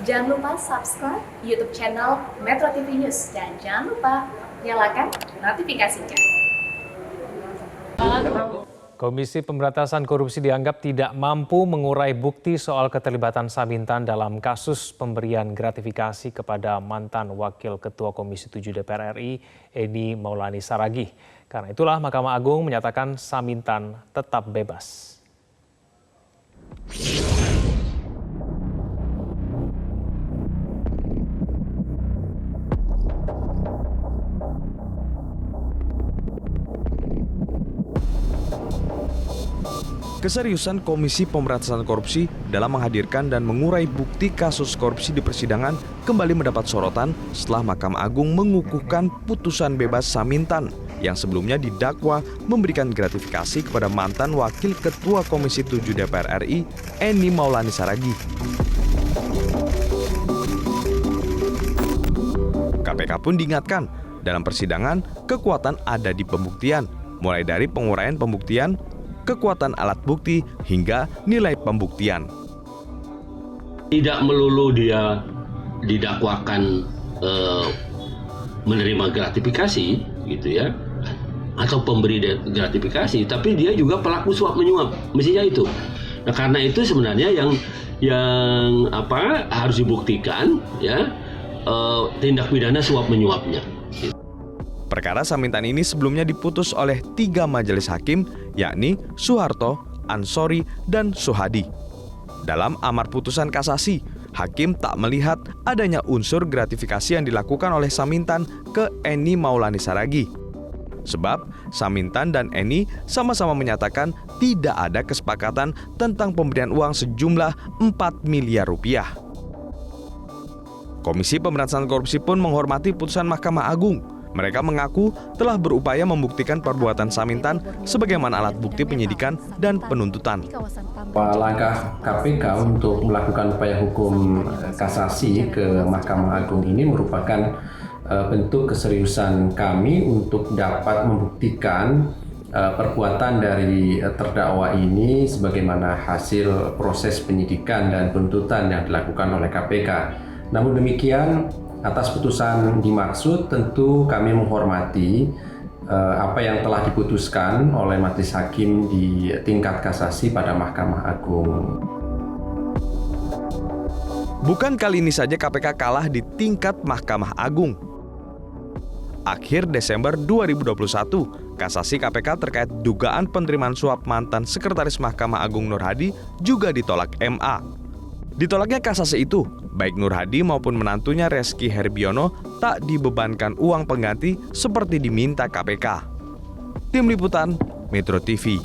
Jangan lupa subscribe YouTube channel Metro TV News dan jangan lupa nyalakan notifikasinya. Komisi Pemberantasan Korupsi dianggap tidak mampu mengurai bukti soal keterlibatan Samintan dalam kasus pemberian gratifikasi kepada mantan Wakil Ketua Komisi 7 DPR RI, Eni Maulani Saragih. Karena itulah Mahkamah Agung menyatakan Samintan tetap bebas. Keseriusan Komisi Pemberantasan Korupsi dalam menghadirkan dan mengurai bukti kasus korupsi di persidangan kembali mendapat sorotan setelah Mahkamah Agung mengukuhkan putusan bebas Samintan yang sebelumnya didakwa memberikan gratifikasi kepada mantan Wakil Ketua Komisi 7 DPR RI, Eni Maulani Saragih. KPK pun diingatkan, dalam persidangan kekuatan ada di pembuktian, mulai dari penguraian pembuktian, kekuatan alat bukti, hingga nilai pembuktian. Tidak melulu dia didakwakan menerima gratifikasi, gitu ya, atau pemberi gratifikasi, tapi dia juga pelaku suap menyuap, mestinya itu. Nah, karena itu sebenarnya yang harus dibuktikan, ya, tindak pidana suap menyuapnya. Perkara Samintan ini sebelumnya diputus oleh 3 majelis hakim, yakni Soeharto, Ansori, dan Soehadi. Dalam amar putusan kasasi, hakim tak melihat adanya unsur gratifikasi yang dilakukan oleh Samintan ke Eni Maulani Saragih. Sebab Samintan dan Eni sama-sama menyatakan tidak ada kesepakatan tentang pemberian uang sejumlah 4 miliar rupiah. Komisi Pemberantasan Korupsi pun menghormati putusan Mahkamah Agung. Mereka mengaku telah berupaya membuktikan perbuatan Samintan sebagaimana alat bukti penyidikan dan penuntutan. Langkah KPK untuk melakukan upaya hukum kasasi ke Mahkamah Agung ini merupakan bentuk keseriusan kami untuk dapat membuktikan perbuatan dari terdakwa ini sebagaimana hasil proses penyidikan dan penuntutan yang dilakukan oleh KPK. Namun demikian, atas putusan dimaksud tentu kami menghormati apa yang telah diputuskan oleh majelis hakim di tingkat kasasi pada Mahkamah Agung. Bukan kali ini saja KPK kalah di tingkat Mahkamah Agung. Akhir Desember 2021, kasasi KPK terkait dugaan penerimaan suap mantan Sekretaris Mahkamah Agung Nur Hadi juga ditolak MA. Ditolaknya kasasi itu, baik Nur Hadi maupun menantunya Reski Herbiono tak dibebankan uang pengganti seperti diminta KPK. Tim Liputan, Metro TV.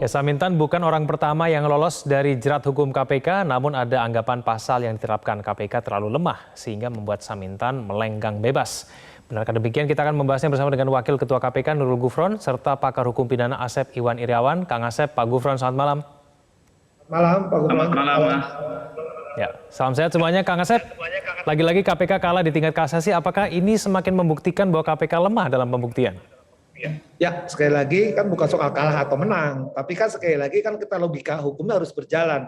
Samintan bukan orang pertama yang lolos dari jerat hukum KPK, namun ada anggapan pasal yang diterapkan KPK terlalu lemah sehingga membuat Samintan melenggang bebas. Benarkah demikian? Kita akan membahasnya bersama dengan Wakil Ketua KPK Nurul Gufron serta pakar hukum pidana Asep Iwan Iriawan. Kang Asep, Pak Gufron, selamat malam. Malam, Pak Gufron. Selamat malam, Mas. Ya, salam sehat semuanya, Kang Asep. Lagi-lagi KPK kalah di tingkat kasasi. Apakah ini semakin membuktikan bahwa KPK lemah dalam pembuktian? Ya, sekali lagi kan bukan soal kalah atau menang, tapi kan sekali lagi kan kita logika hukumnya harus berjalan.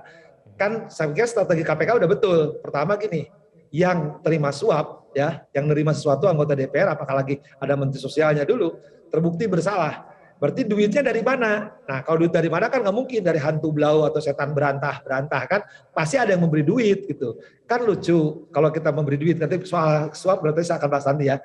Kan saya pikir strategi KPK udah betul. Pertama gini, yang terima suap, ya, yang nerima sesuatu anggota DPR, apalagi ada menteri sosialnya dulu, terbukti bersalah. Berarti duitnya dari mana? Nah, kalau duit dari mana kan nggak mungkin dari hantu blau atau setan berantah kan, pasti ada yang memberi duit gitu. Kan lucu kalau kita memberi duit, nanti soal suap berarti saya akan bahas nanti ya.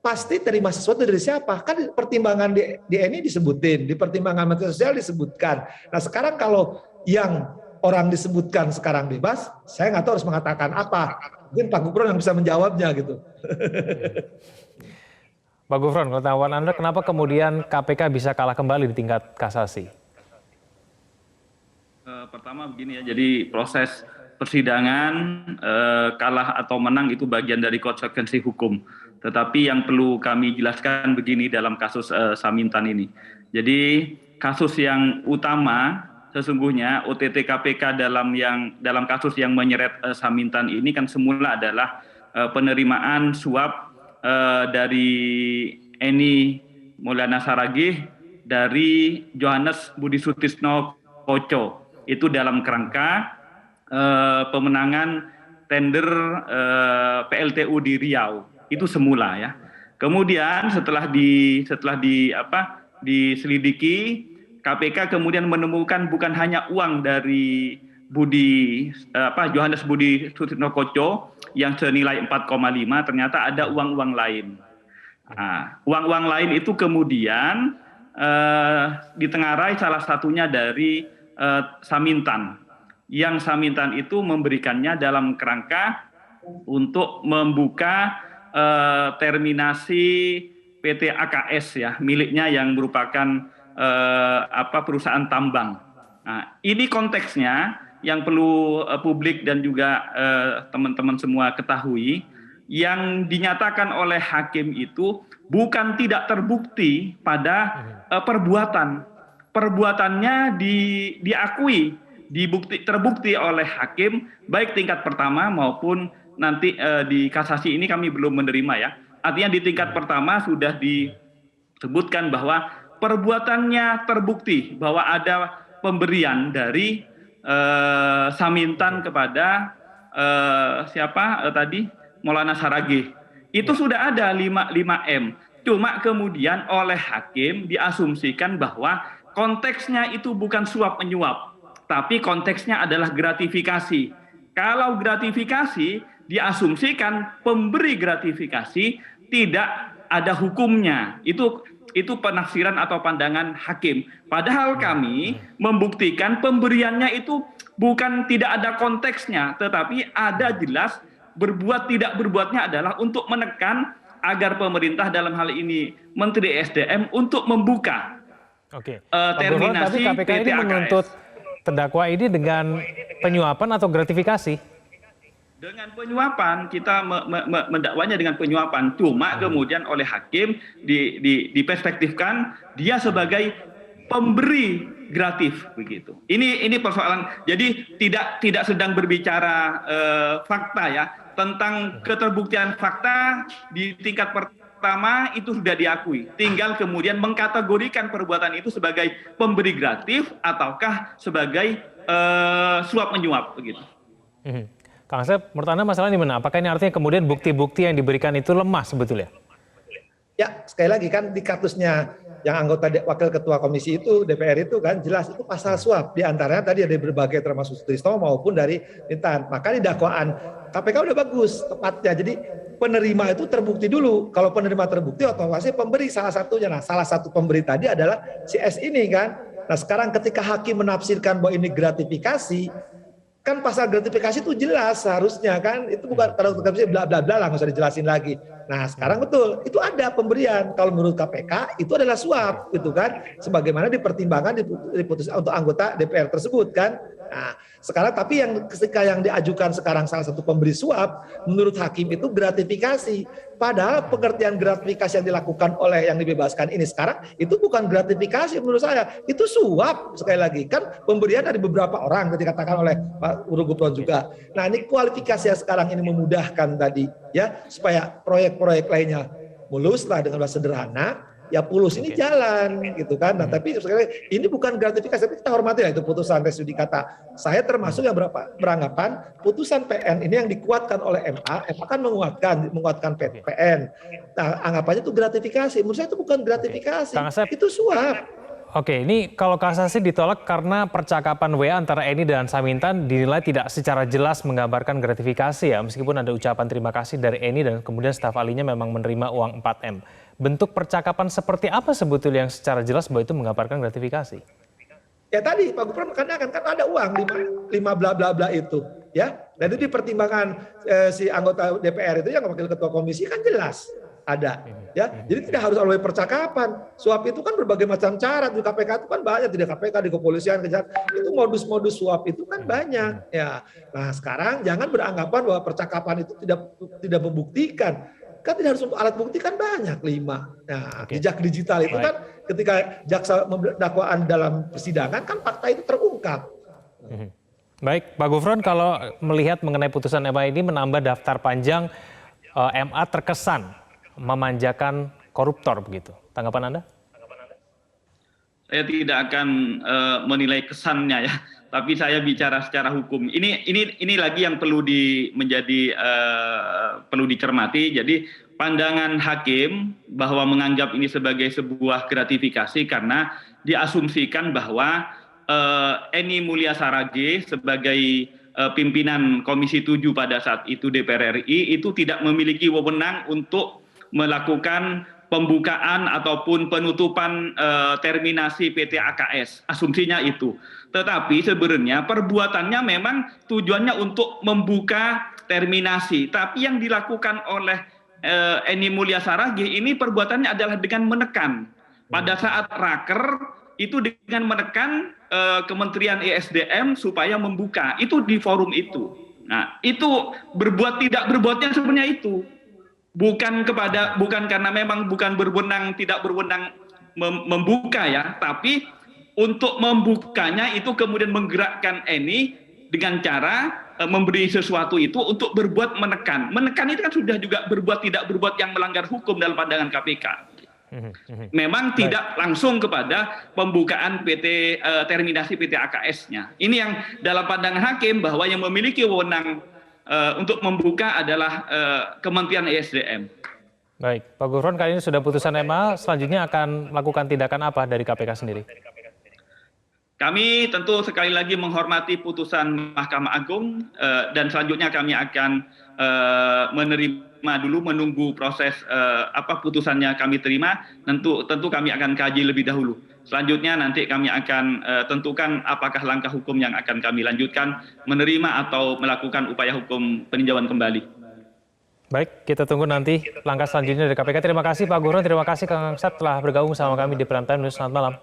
Pasti terima sesuatu dari siapa? Kan pertimbangan di ini disebutin, di pertimbangan menteri sosial disebutkan. Nah, sekarang kalau yang orang disebutkan sekarang bebas, saya nggak tahu harus mengatakan apa. Mungkin Pak Gufron yang bisa menjawabnya gitu. Pak Gufron, pengetahuan Anda kenapa kemudian KPK bisa kalah kembali di tingkat kasasi? Pertama begini ya, jadi proses persidangan kalah atau menang itu bagian dari konsekuensi hukum. Tetapi yang perlu kami jelaskan begini dalam kasus Samintan ini. Jadi kasus yang utama sesungguhnya OTT KPK dalam kasus yang menyeret Samintan ini kan semula adalah penerimaan suap dari Eni Maulani Saragih dari Johannes Budi Sutisno Koco. Itu dalam kerangka pemenangan tender PLTU di Riau. Itu semula ya. Kemudian setelah diselidiki, KPK kemudian menemukan bukan hanya uang dari Johannes Budi Sutisno Koco yang senilai 4,5, ternyata ada uang-uang lain. Nah, uang-uang lain itu kemudian ditengarai salah satunya dari Samintan. Yang Samintan itu memberikannya dalam kerangka untuk membuka terminasi PT AKS ya, miliknya yang merupakan perusahaan tambang. Nah, ini konteksnya yang perlu publik dan juga teman-teman semua ketahui. Yang dinyatakan oleh hakim itu bukan tidak terbukti pada perbuatan. Perbuatannya diakui, terbukti oleh hakim, baik tingkat pertama maupun nanti di kasasi ini kami belum menerima ya. Artinya di tingkat pertama sudah disebutkan bahwa perbuatannya terbukti, bahwa ada pemberian dari Samintan kepada Maulana Saragih. Itu sudah ada 5M. Cuma kemudian oleh hakim diasumsikan bahwa konteksnya itu bukan suap menyuap, tapi konteksnya adalah gratifikasi. Kalau gratifikasi diasumsikan pemberi gratifikasi tidak ada hukumnya. Itu penafsiran atau pandangan hakim. Padahal kami membuktikan pemberiannya itu bukan tidak ada konteksnya, tetapi ada jelas berbuat tidak berbuatnya adalah untuk menekan agar pemerintah dalam hal ini Menteri SDM untuk membuka terminasi tapi KPK PT ini AKS. menuntut terdakwa ini dengan penyuapan atau gratifikasi? Dengan penyuapan, kita mendakwanya dengan penyuapan. Cuma kemudian oleh hakim diperspektifkan dia sebagai pemberi gratis begitu. Ini persoalan. Jadi tidak sedang berbicara fakta ya, tentang keterbuktian fakta di tingkat pertama itu sudah diakui. Tinggal kemudian mengkategorikan perbuatan itu sebagai pemberi gratis ataukah sebagai suap menyuap begitu. Kang Asep, menurut Anda masalah di mana? Apakah ini artinya kemudian bukti-bukti yang diberikan itu lemah sebetulnya? Ya, sekali lagi kan di kasusnya yang anggota wakil ketua komisi itu, DPR itu kan jelas itu pasal suap. Di antaranya tadi ada berbagai termasuk Sutrisno maupun dari Intan. Maka di dakwaan KPK udah bagus tepatnya. Jadi penerima itu terbukti dulu. Kalau penerima terbukti otomatis pemberi salah satunya. Nah, salah satu pemberi tadi adalah si S ini kan. Nah, sekarang ketika hakim menafsirkan bahwa ini gratifikasi, kan pasal gratifikasi itu jelas seharusnya kan, itu bukan gratifikasi bla bla bla lah, nggak usah dijelasin lagi. Nah sekarang betul itu ada pemberian, kalau menurut KPK itu adalah suap gitu kan, sebagaimana dipertimbangkan diputuskan untuk anggota DPR tersebut kan. Nah sekarang tapi yang ketika yang diajukan sekarang salah satu pemberi suap, menurut hakim itu gratifikasi. Padahal pengertian gratifikasi yang dilakukan oleh yang dibebaskan ini sekarang itu bukan gratifikasi menurut saya, itu suap. Sekali lagi kan pemberian dari beberapa orang dikatakan oleh Pak Urugupron juga. Nah ini kualifikasi yang sekarang ini memudahkan tadi ya, supaya proyek-proyek lainnya mulus lah dengan bahasa sederhana. Ya pulus ini jalan gitu kan. Nah tapi sekali ini bukan gratifikasi, tapi kita hormati lah itu putusan res judikata. Saya termasuk yang beranggapan putusan PN ini yang dikuatkan oleh MA kan menguatkan PN. Nah anggapannya itu gratifikasi. Menurut saya itu bukan gratifikasi, itu suap. Oke, ini kalau kasasi ditolak karena percakapan WA antara Eni dan Samintan dinilai tidak secara jelas menggambarkan gratifikasi ya, meskipun ada ucapan terima kasih dari Eni dan kemudian staf ahlinya memang menerima uang 4M. Bentuk percakapan seperti apa sebetulnya yang secara jelas bahwa itu menggambarkan gratifikasi? Ya tadi Pak Gubernur kan ada uang 5 bla bla bla itu ya. Dan itu dipertimbangkan si anggota DPR itu yang wakil ketua komisi kan jelas ada ya. Jadi tidak harus melalui percakapan. Suap itu kan berbagai macam cara di KPK itu kan banyak, tidak KPK di kepolisian kejahatan itu modus-modus suap itu kan banyak ya. Nah sekarang jangan beranggapan bahwa percakapan itu tidak membuktikan. Kan tidak harus alat bukti kan banyak 5. Nah, jejak digital itu kan ketika jaksa dakwaan dalam persidangan kan fakta itu terungkap. Baik, Pak Gufron, kalau melihat mengenai putusan MA ini menambah daftar panjang MA terkesan memanjakan koruptor begitu. Tanggapan Anda? saya tidak akan menilai kesannya ya, tapi saya bicara secara hukum. Ini lagi yang perlu perlu dicermati. Jadi pandangan hakim bahwa menganggap ini sebagai sebuah gratifikasi karena diasumsikan bahwa Eni Mulia Saraghe sebagai pimpinan Komisi 7 pada saat itu DPR RI itu tidak memiliki wewenang untuk melakukan pembukaan ataupun penutupan terminasi PT AKS. Asumsinya itu. Tetapi sebenarnya perbuatannya memang tujuannya untuk membuka terminasi. Tapi yang dilakukan oleh Eni Mulia Saraghe ini perbuatannya adalah dengan menekan. Pada saat raker itu dengan menekan Kementerian ESDM supaya membuka. Itu di forum itu. Nah, itu tidak berbuatnya sebenarnya itu. Bukan karena memang bukan berwenang, tidak berwenang membuka ya, tapi untuk membukanya itu kemudian menggerakkan Eni dengan cara memberi sesuatu itu untuk berbuat menekan. Menekan itu kan sudah juga tidak berbuat yang melanggar hukum dalam pandangan KPK. Memang tidak langsung kepada pembukaan terminasi PT AKS-nya. Ini yang dalam pandangan hakim bahwa yang memiliki wewenang untuk membuka adalah Kementerian ESDM. Baik, Pak Gufron, kali ini sudah putusan MA, selanjutnya akan melakukan tindakan apa dari KPK sendiri? Kami tentu sekali lagi menghormati putusan Mahkamah Agung dan selanjutnya kami akan menerima dulu, menunggu proses putusannya kami terima. Tentu kami akan kaji lebih dahulu. Selanjutnya nanti kami akan tentukan apakah langkah hukum yang akan kami lanjutkan, menerima atau melakukan upaya hukum peninjauan kembali. Baik, kita tunggu nanti langkah selanjutnya dari KPK. Terima kasih Pak Gufron, terima kasih Kang Angsat telah bergabung sama kami di Prime Time News. Selamat malam.